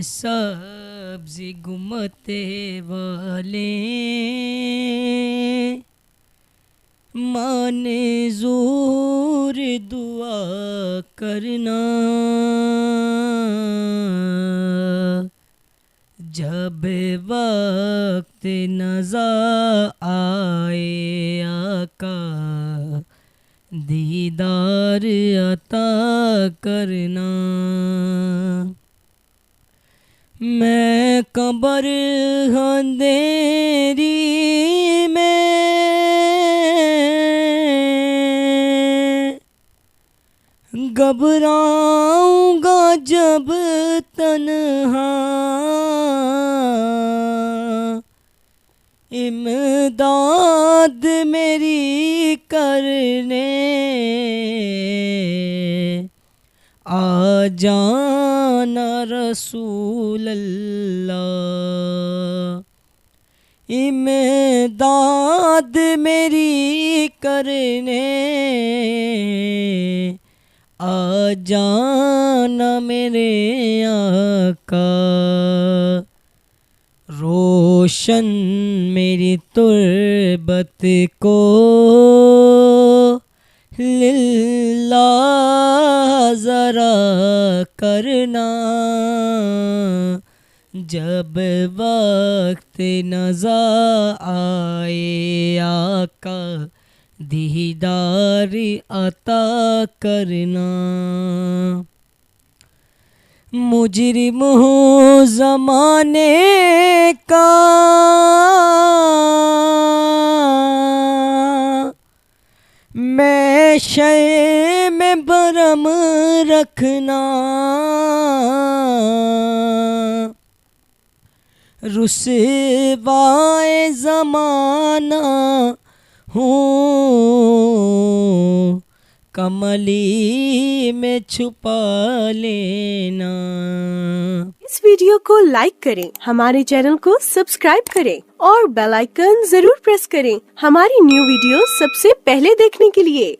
सब्ज़ी गुमते वाले मंजूर दुआ करना, जब वक्त नज़ा आए आका दीदार अता करना। मैं कब्र अंधेरी में घबराऊंगा जब तन्हा, इमदाद मेरी करने आ जाना रसूल अल्लाह, इमदाद मेरी करने आ जाना मेरे आका। रोशन मेरी तुर्बत को लिल्लाह ज़रा करना, जब वक्त नज़ा आए आका दीदार अता करना। मुजरिम हूँ ज़माने का मैं शय में भरम रखना, रुसवाए ज़माना हूँ कमली में छुपा लेना। इस वीडियो को लाइक करें, हमारे चैनल को सब्सक्राइब करें और बेल आइकन जरूर प्रेस करें हमारी न्यू वीडियो सबसे पहले देखने के लिए।